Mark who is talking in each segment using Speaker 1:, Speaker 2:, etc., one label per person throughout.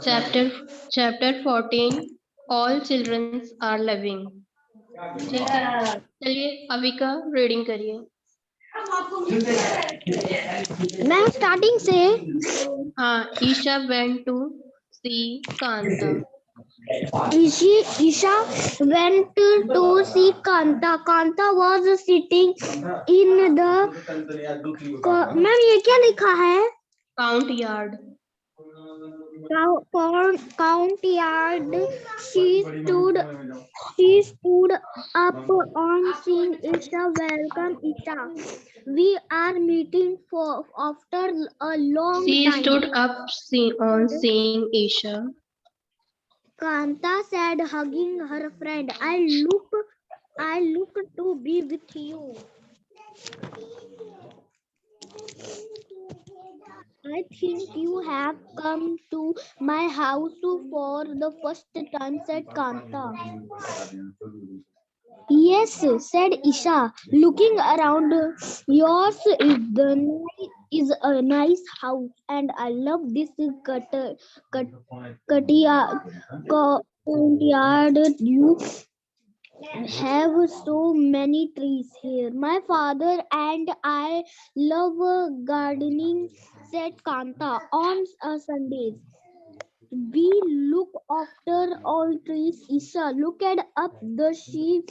Speaker 1: Chapter Chapter 14. All children are loving. ठीक है, चलिए अविका रीडिंग करिए।
Speaker 2: मैं स्टार्टिंग से।
Speaker 1: हाँ, Isha went to see Kanta.
Speaker 2: Isha went to see Kanta. Kanta was sitting in the ma'am ये क्या लिखा है?
Speaker 1: Count yard.
Speaker 2: Count yard. She stood up on seeing Isha. Welcome, Isha. We are meeting for after a long
Speaker 1: She
Speaker 2: time.
Speaker 1: stood up on seeing Isha.
Speaker 2: Kanta said, hugging her friend, I look to be with you. I think you have come to my house for the first time, said Kanta. Yes, said Isha, looking around. Yours is a nice house, and I love this courtyard. You have so many trees here. My father and I love gardening, said Kanta. On Sundays, we look after all trees. Isha looked up the she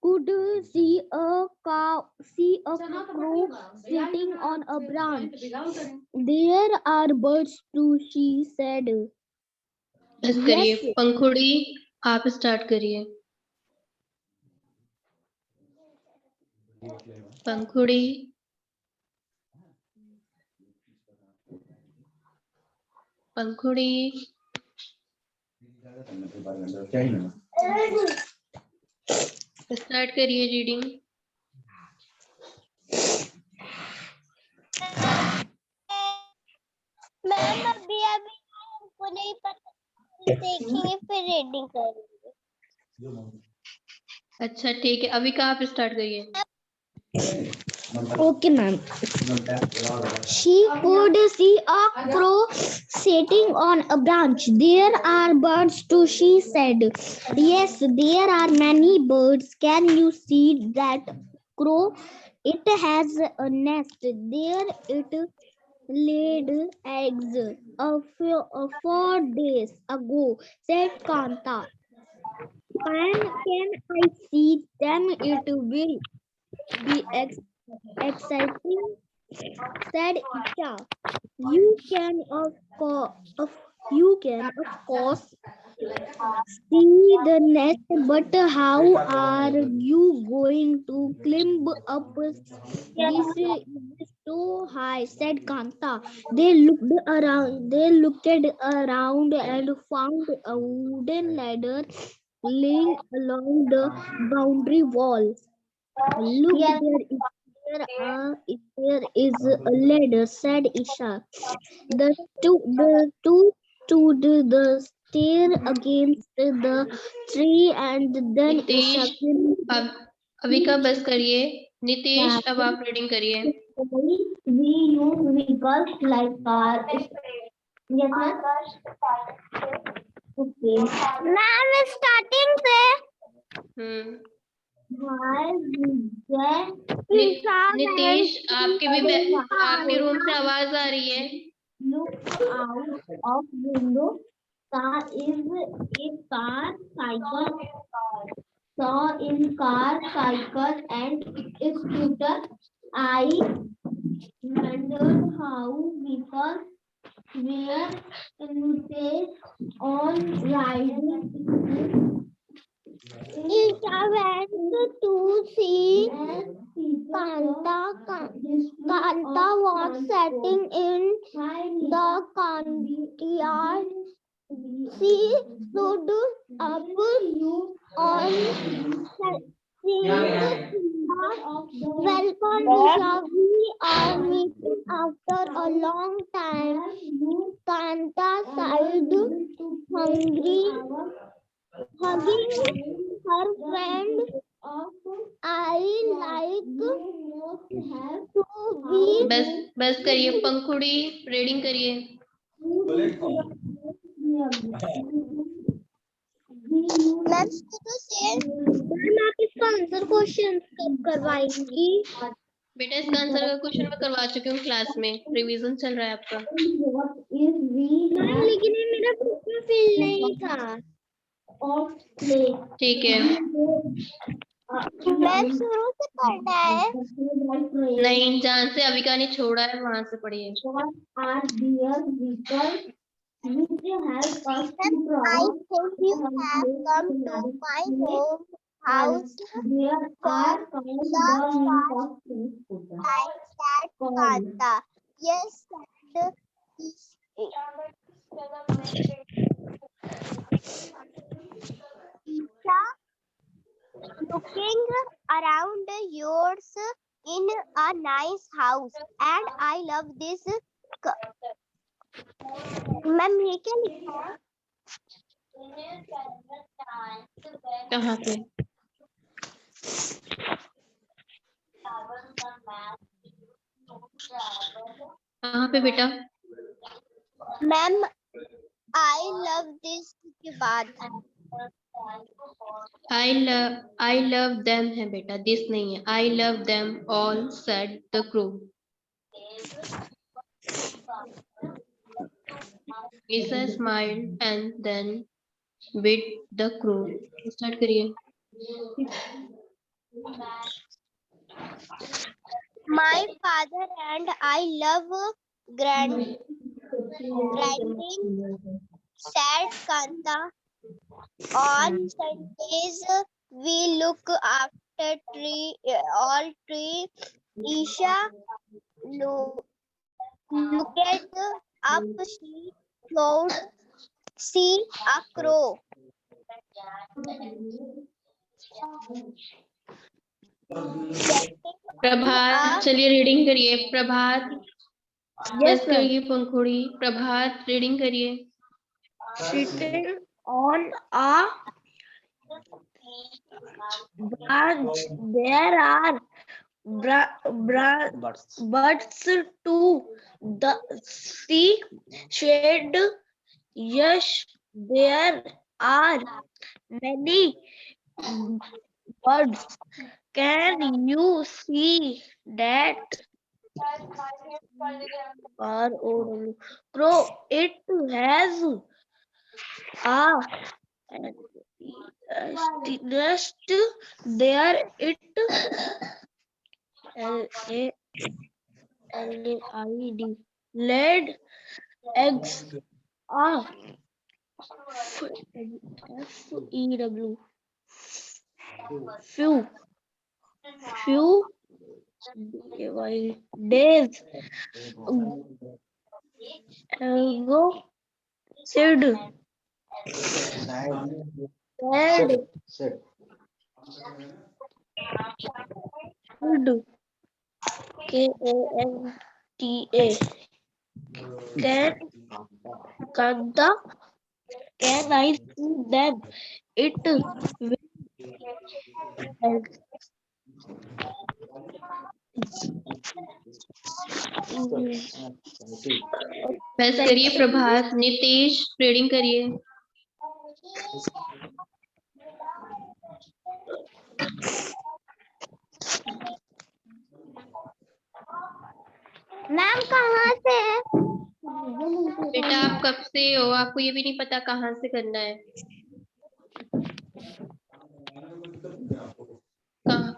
Speaker 2: could see a crow sitting on a branch. There are birds too, she said.
Speaker 1: बस करिए। पंखुड़ी आप start करिए। पंखुड़ी पंखुड़ी start करिए reading.
Speaker 3: Ma'am अभी हमको नहीं पता, देखेंगे फिर रीडिंग करेंगे।
Speaker 1: अच्छा ठीक है, अविका आप स्टार्ट करिए।
Speaker 2: Okay, ma'am. She could see a crow sitting on a branch. There are birds too, she said. Yes, there are many birds. Can you see that crow? It has a nest. There it laid eggs 4 days ago, said Kanta. Can I see them? It will be exciting, said Isha. You can of course see the nest, but how are you going to climb up? This is so high, said Kanta. They looked around and found a wooden ladder laying along the boundary wall. Look, there is a ladder, said Isha. The two stood the stair against the tree, and then Isha
Speaker 1: Nitesh अब अविका बस करिए। नितेश अब आप reading करिए।
Speaker 2: We use vehicles like car. Yes, ma'am. Okay.
Speaker 3: Ma'am starting से
Speaker 1: नितेश आपके room से आवाज आ रही है।
Speaker 2: Look out of window. Car is a car, cycle. Saw in car, cycle, and scooter. I wondered how people were engaged on riding.
Speaker 3: Isha went to see Kanta. Kanta was sitting in the courtyard. She stood up on Welcome, Isha. We are meeting after a long time. Kanta sighed, hugging her friend. I like to be
Speaker 1: बस करिए पंखुड़ी, reading करिए।
Speaker 3: Ma'am तो से ma'am आप इसका answer question कब करवाएंगी?
Speaker 1: बेटा इसका आंसर का क्वेश्चन मैं करवा चुकी हूँ क्लास में, रिवीजन चल रहा है आपका।
Speaker 3: मैम लेकिन ये मेरा पेपर फिल नहीं था।
Speaker 1: ठीक है,
Speaker 3: मैम शुरू से पढ़ना है।
Speaker 1: नहीं जहाँ से अविका ने छोड़ा है वहां से पढ़िए।
Speaker 3: I think you have come to my home house for the first time, said Kanta. Yes, said Isha, looking around yours in a nice house, and I love this. Ma'am ये क्या लिखा है?
Speaker 1: कहाँ पे? कहाँ पे बेटा?
Speaker 3: मैम आई लव दिस के बाद
Speaker 1: I love them है बेटा, दिस नहीं है। I love them all, said the crow. Isa smiled and then bit the crow. Start करिए।
Speaker 3: my father and I love grinding, said Kanta. On Sundays we look after all tree. Isha looked up, she could see a crow.
Speaker 1: प्रभात, चलिए reading करिए। प्रभात, बस करिए पंखुड़ी। प्रभात reading करिए।
Speaker 2: Sitting on a branch, there are birds to the sea shade. Yes, there are many birds. Can you see that? R-O-W. Crow. It has a nest there. It L-A-L-A-I-D laid eggs. A F-E-W. Few days ago, Sid said K-A-N-T-A. Kanta, can I see them? It will.
Speaker 1: बस करिए प्रभात। Nitesh reading करिए।
Speaker 3: Ma'am कहाँ से है?
Speaker 1: बेटा आप कब से हो, आपको ये भी नहीं पता कहाँ से करना है? कहाँ?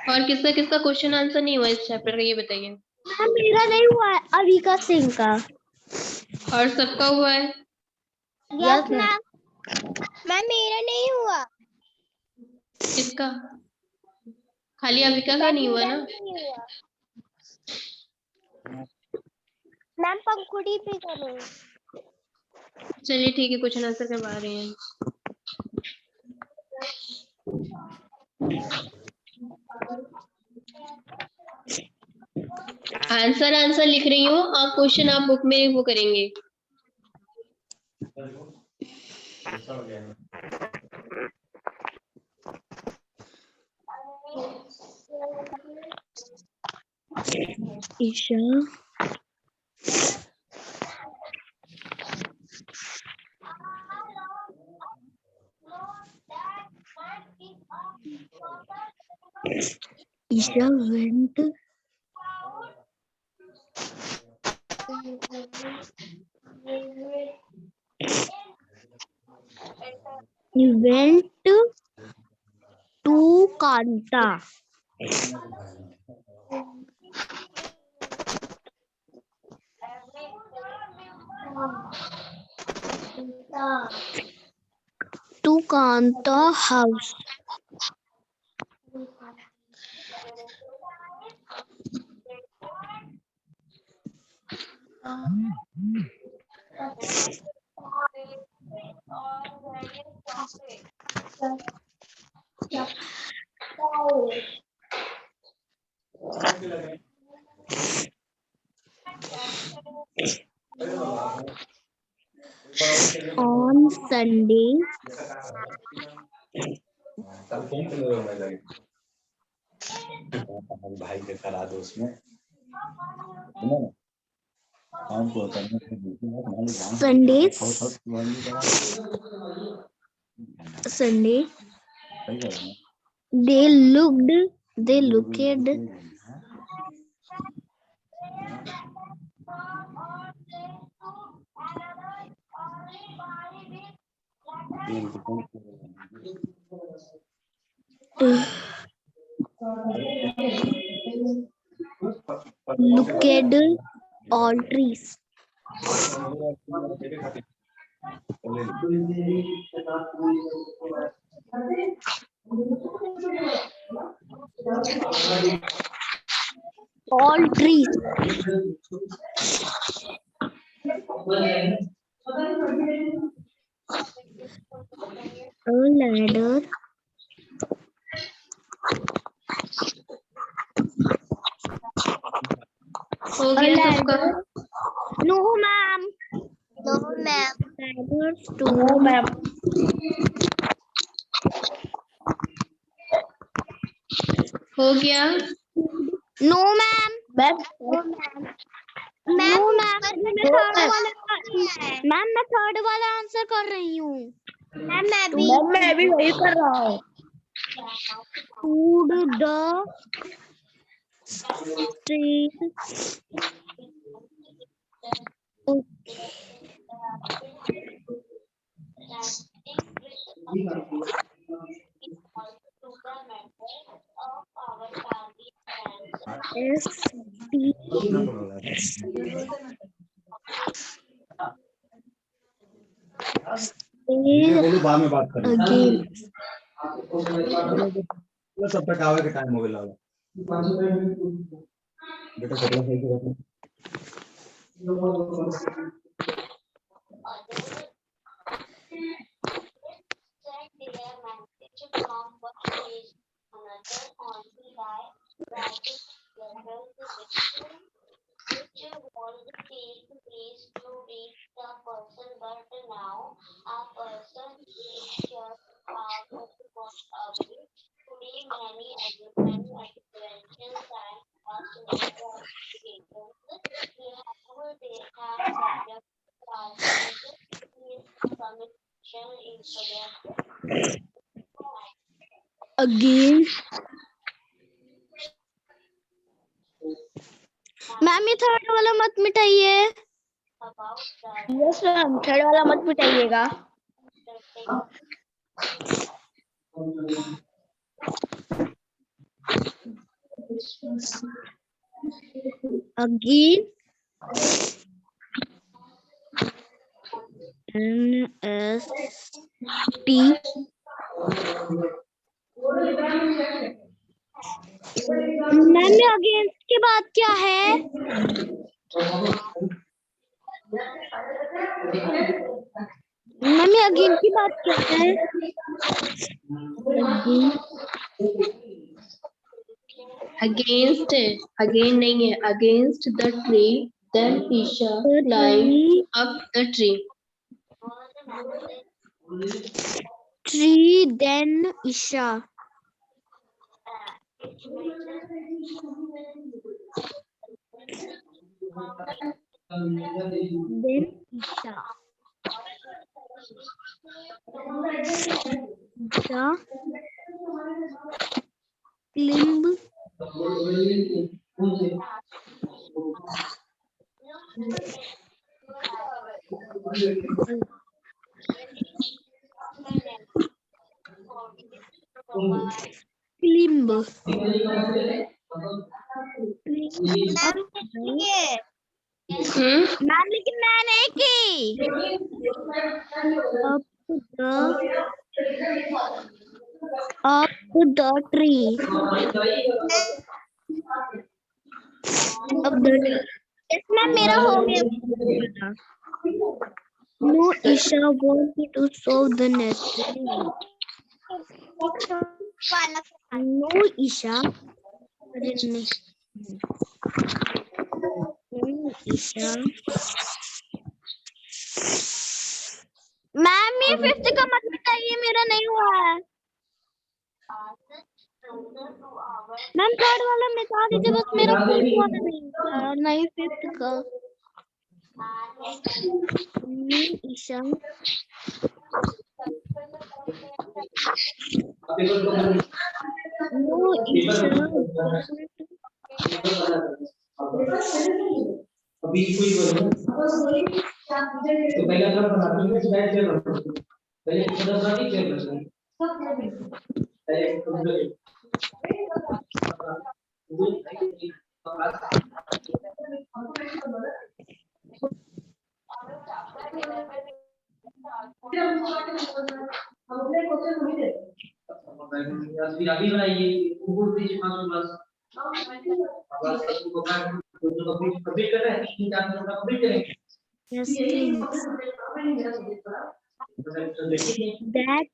Speaker 1: और किसका किसका क्वेश्चन आंसर नहीं हुआ इस चैप्टर का, ये बताइए।
Speaker 3: मैम मेरा नहीं हुआ है, अविका सिंह का।
Speaker 1: और सबका हुआ है?
Speaker 3: Yes ma'am. मैम मेरा नहीं हुआ।
Speaker 1: किसका? खाली अविका का नहीं हुआ ना?
Speaker 3: मैम पंखुड़ी पे करो।
Speaker 1: चलिए ठीक है, क्वेश्चन आंसर करवा रहे हैं। आंसर लिख रही हूँ, आप क्वेश्चन आप बुक में वो करेंगे।
Speaker 2: Isha. Isha went to Kanta. To Kanta house. On Sunday,
Speaker 4: भाई के करा दो उसमें
Speaker 2: Sunday, they looked all trees. All trees. A ladder.
Speaker 1: हो गया सबका?
Speaker 2: No, ma'am.
Speaker 3: No, ma'am.
Speaker 2: Ladders to
Speaker 1: हो गया?
Speaker 2: No, ma'am.
Speaker 3: Ma'am.
Speaker 2: No, ma'am. Ma'am मैं थर्ड वाला आंसर कर रही हूँ.
Speaker 3: मैं भी
Speaker 2: वही कर रहा हूँ. Food the street.
Speaker 4: बाद में बात करेंगे.
Speaker 2: Again.
Speaker 4: तब तक आवे के टाइम हो गया बेटा कपड़ा सही से रखो.
Speaker 2: Again. मैम ये थर्ड वाला मत मिटाइए. यस मैम थर्ड वाला मत मिटाइएगा. Again. NST. मैम ये अगेंस्ट के बाद क्या है? मैम ये अगेंस्ट की बात क्या है?
Speaker 1: अगेंस्ट नहीं है. Against the tree then Isha climb up the tree.
Speaker 2: Tree, then Isha. Then Isha. Isha. Climb. Climb. Ma'am लेकिन मैं नहीं की। Up the tree. Up the tree. इसमें मेरा हो गया। No Isha wanted to solve the mystery. No Isha. Ma'am ये 5th का मत बताइए, मेरा नहीं हुआ है। मैम 3rd वाला मिटा दीजिए, बस मेरा 4th वाला नहीं हुआ और नहीं 5th का। ईशा नो ईशा
Speaker 4: अभी कोई तो पहले अपना बनाते हैं कि बैठ जाओ पहले कितना बाकी चल रहा है अभी बनाइए गूगल पे 500 अब सबको कंप्लीट कर रहे हैं 3-4 घंटा कंप्लीट करेंगे
Speaker 2: yes that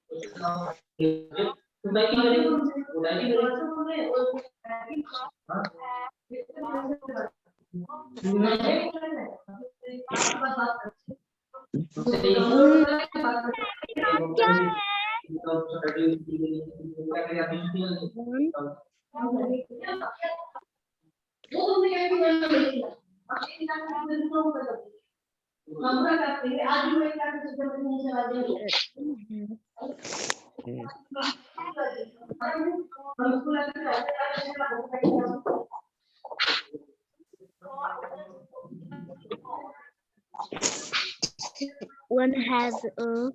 Speaker 2: one has a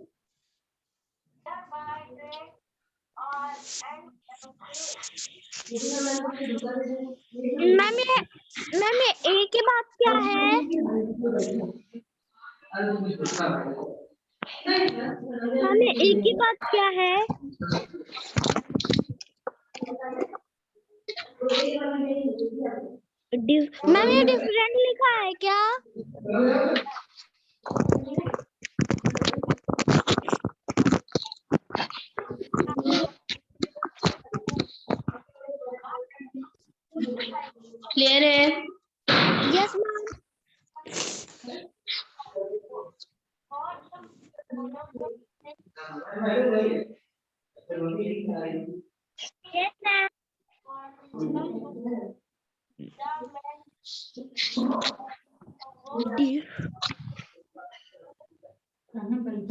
Speaker 2: ma'am ये ए के बाद क्या है? मैम ये ए के बाद क्या है? मैम ये डिफरेंट लिखा है क्या?
Speaker 1: क्लियर है?
Speaker 2: Yes ma'am.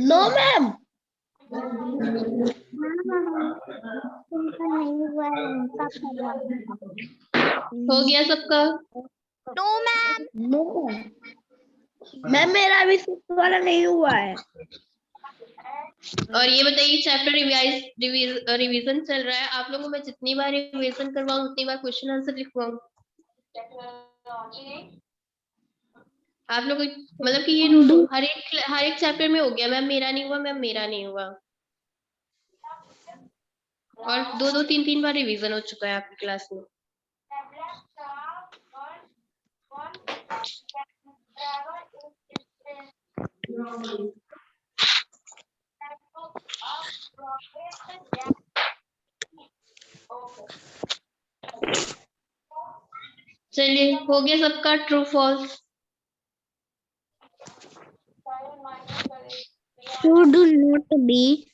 Speaker 3: नो मैम
Speaker 1: हो गया सबका?
Speaker 2: No ma'am.
Speaker 3: नो मैम मेरा अभी 6th वाला नहीं हुआ है।
Speaker 1: और ये बताइए चैप्टर रिवीजन चल रहा है, आप लोगों को मैं जितनी बार रिवीजन करवाऊं उतनी बार क्वेश्चन आंसर लिखवाऊं? आप लोग मतलब कि ये हर एक चैप्टर में हो गया, मैम मेरा नहीं हुआ, मैम मेरा नहीं हुआ, और 2-2 3-3 बार रिवीजन हो चुका है आपकी क्लास में। चलिए हो गया सबका true false?
Speaker 2: Should not be.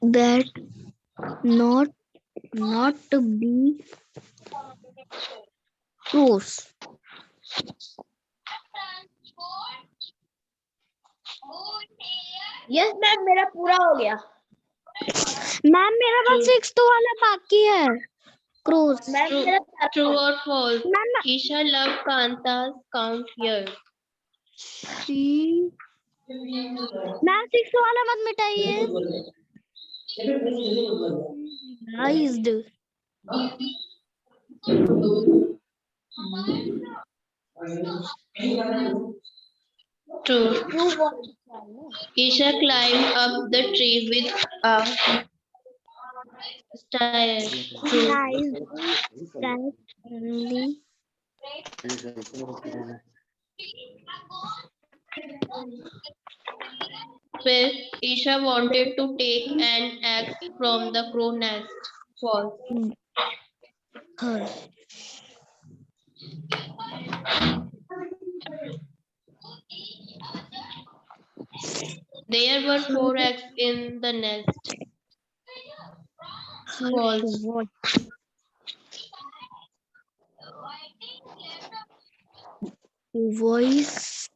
Speaker 2: That not to be cross.
Speaker 3: Yes ma'am मेरा पूरा हो गया
Speaker 2: मैम मेरा बस 6th वाला बाकी है cross.
Speaker 3: मैम
Speaker 1: True,
Speaker 3: मेरा
Speaker 1: true or false?
Speaker 2: Ma'am
Speaker 1: Isha love Kanta's count here.
Speaker 2: Ma'am 6th वाला मत मिटाइए. Realized.
Speaker 1: True.
Speaker 3: True
Speaker 1: Isha climbed up the tree with a stair. True.
Speaker 2: Realized that only
Speaker 1: Where Isha wanted to take an egg from the crow nest. False.
Speaker 2: her.
Speaker 1: There were 4 eggs in the nest.
Speaker 2: Her
Speaker 1: False.
Speaker 2: voice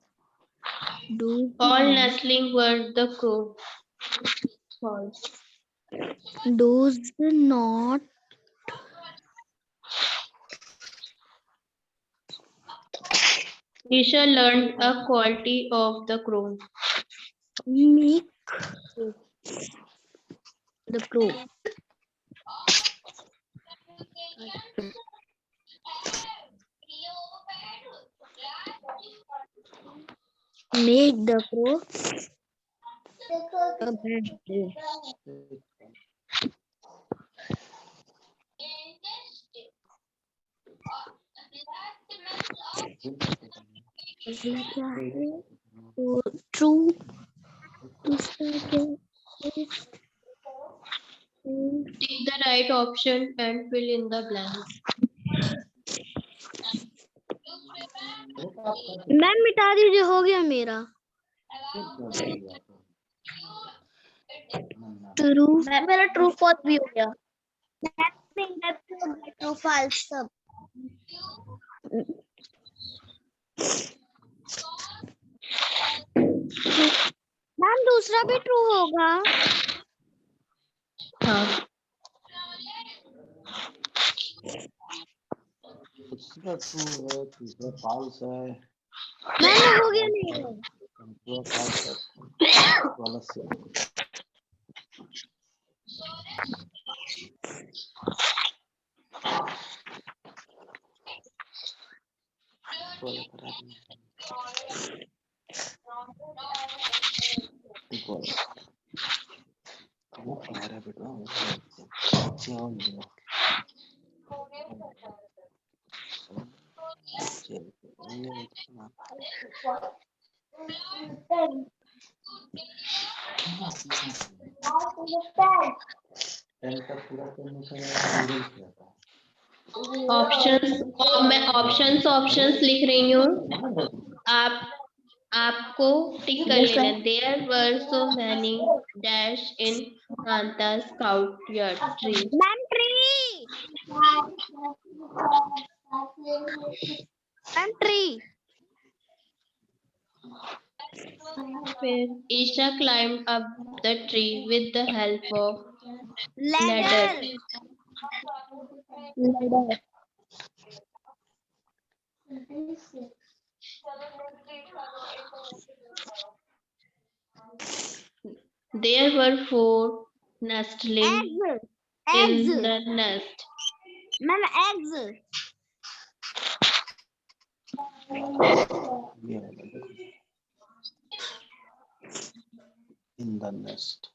Speaker 2: do
Speaker 1: All nestling were the crow. False.
Speaker 2: does not
Speaker 1: Isha learned a quality of the crow.
Speaker 2: make the crow. Make the crow a bad crow. अगला क्या है तो true दूसरा क्या है
Speaker 1: Take the right option and fill in the blanks.
Speaker 2: Ma'am मिटा दीजिए हो गया मेरा ट्रू
Speaker 3: मैम मेरा ट्रू फॉल्स भी हो गया ट्रू फॉल्स सब
Speaker 2: मैम दूसरा भी ट्रू होगा
Speaker 1: हाँ.
Speaker 5: दूसरा ट्रू है तीसरा फॉल्स है
Speaker 2: मैम हो गया मेरा
Speaker 5: दूसरा फॉल्स है वाला से वाला करा देखो वो हमारा बेटा क्या हो गया
Speaker 1: ऑप्शंस लिख रही हूँ. आपको टिक कर लेना. There were so many dash in Kanta's courtyard tree.
Speaker 2: Ma'am tree ma'am tree
Speaker 1: Isha climbed up the tree with the help of
Speaker 2: ladder
Speaker 1: There were 4 nestlings
Speaker 2: eggs
Speaker 1: in the nest.
Speaker 2: Ma'am eggs
Speaker 5: in the nest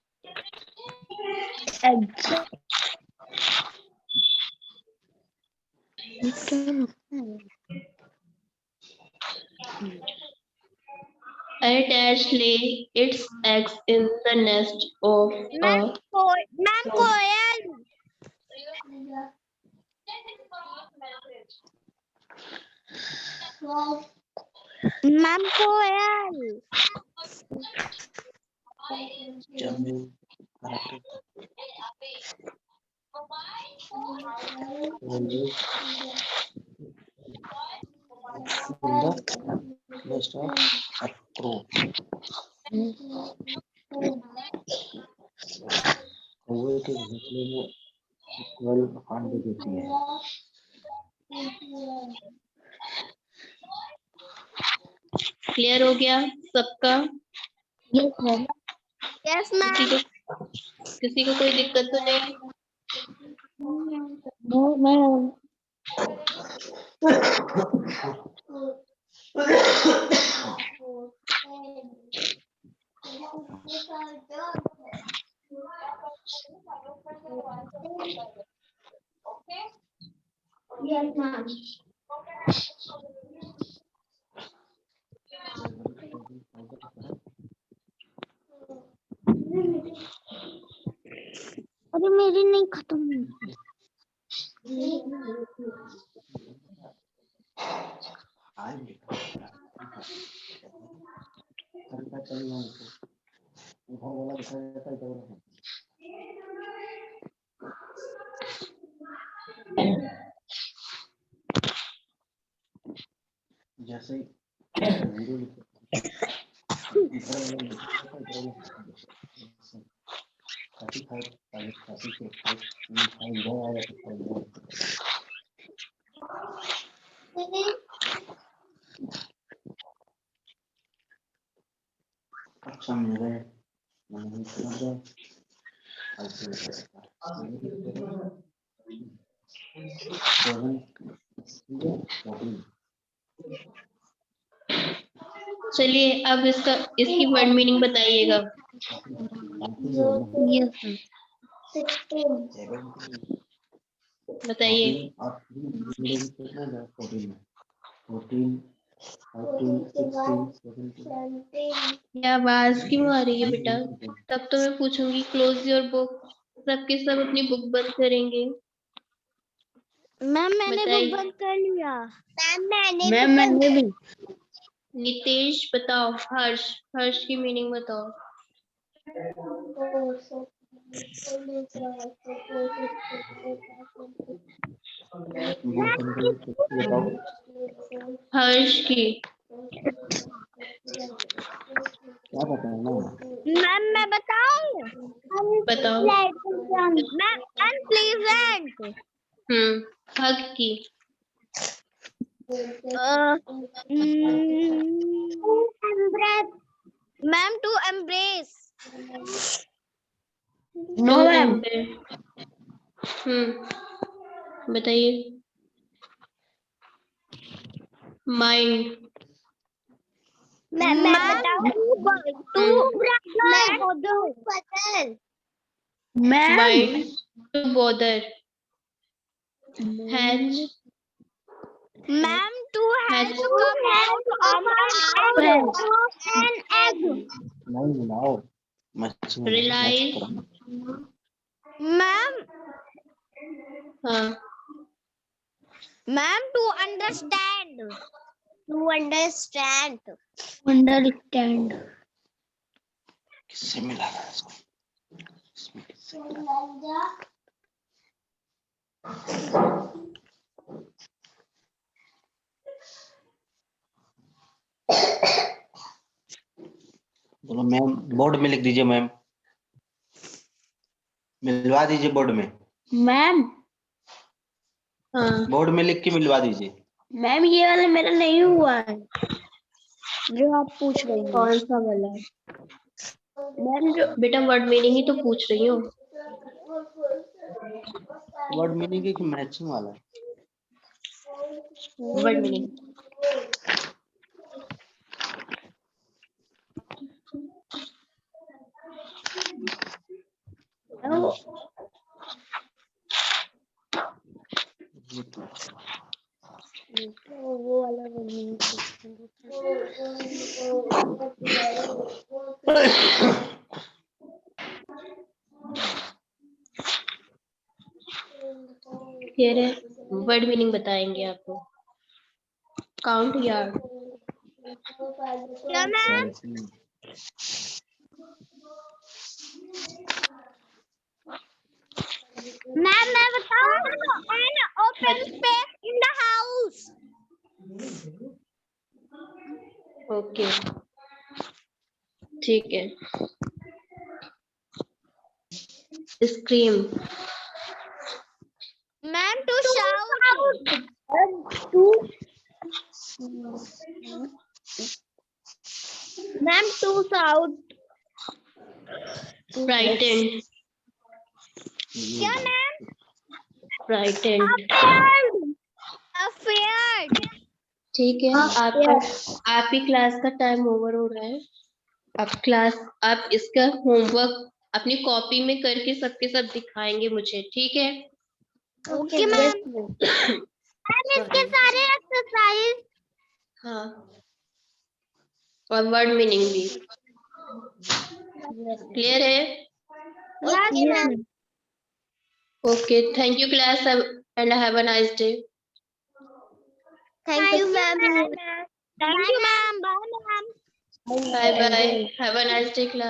Speaker 1: A dash lay its eggs in the nest of a
Speaker 3: Ma'am, कोयल. Ma'am, कोयल.
Speaker 5: चमेली correct. Nest of a crow. कौवे के घोंसले में कोयल अंडे देती है।
Speaker 1: क्लियर हो गया सबका?
Speaker 3: Yes, ma'am.
Speaker 1: किसी को कोई दिक्कत तो नहीं?
Speaker 2: No, ma'am. Yes, ma'am.
Speaker 3: अरे मेरी नहीं खत्म हुई।
Speaker 5: जैसे अच्छा मिल रहा है
Speaker 1: चलिए अब इसकी वर्ड मीनिंग बताइएगा। बताइए।
Speaker 5: 14
Speaker 1: ये आवाज क्यों आ रही है बेटा? तब तो मैं पूछूंगी क्लोज योर बुक। सबके सब अपनी बुक बंद करेंगे।
Speaker 3: मैम मैंने
Speaker 1: बताइए।
Speaker 3: बुक बंद कर लिया।
Speaker 2: मैंने भी।
Speaker 1: नितेश बताओ। हर्ष की मीनिंग बताओ। हर्ष की
Speaker 5: क्या बताना
Speaker 3: मैम मैं बताऊं?
Speaker 1: बताओ।
Speaker 3: Ma'am unpleasant.
Speaker 1: हक की
Speaker 3: ma'am to embrace.
Speaker 2: No ma'am.
Speaker 1: बताइए। माइंड।
Speaker 3: मैं बताऊं? टू बदल।
Speaker 1: Mind to bother. Hatch.
Speaker 3: Ma'am to
Speaker 1: hatch.
Speaker 3: come out of an egg.
Speaker 5: नहीं मिलाओ मच्छी
Speaker 1: Realize.
Speaker 3: मैम
Speaker 1: हाँ।
Speaker 3: Ma'am to understand.
Speaker 2: अंडरस्टैंड।
Speaker 5: किससे मिलाना है इसको इसमें किससे मिलाना? बोलो मैम बोर्ड में लिख दीजिए। मैम मिलवा दीजिए बोर्ड में।
Speaker 2: मैम
Speaker 1: हाँ।
Speaker 5: बोर्ड में लिख के मिलवा दीजिए।
Speaker 2: मैम ये वाला मेरा नहीं हुआ है जो आप पूछ रही हैं।
Speaker 1: कौन सा वाला?
Speaker 2: मैम जो
Speaker 1: बेटा वर्ड मीनिंग ही तो पूछ रही हूँ।
Speaker 5: वर्ड मीनिंग है कि मैचिंग वाला है?
Speaker 1: Word meaning.
Speaker 2: वो वाला नहीं।
Speaker 1: क्लियर है? वर्ड मीनिंग बताएंगे आपको। Count yard.
Speaker 2: क्या मैम? मैम मैं बताऊं? An open space in the house.
Speaker 1: Okay, ठीक है। Scream.
Speaker 2: Ma'am, to shout. Ma'am, to shout.
Speaker 1: Frightened.
Speaker 2: क्या मैम?
Speaker 1: फ्राइटेंड।
Speaker 2: Afraid.
Speaker 1: ठीक है, आपकी क्लास का टाइम ओवर हो रहा है। आप इसका होमवर्क अपनी कॉपी में करके सबके सब दिखाएंगे मुझे, ठीक है?
Speaker 2: Okay ma'am. मैम इसके सारे एक्सरसाइज।
Speaker 1: हाँ, और वर्ड मीनिंग भी। क्लियर है?
Speaker 2: Yes ma'am.
Speaker 1: Okay, thank you class and have a nice day.
Speaker 2: Thank you ma'am. Thank you ma'am. Bye ma'am.
Speaker 1: Bye bye, have a nice day class.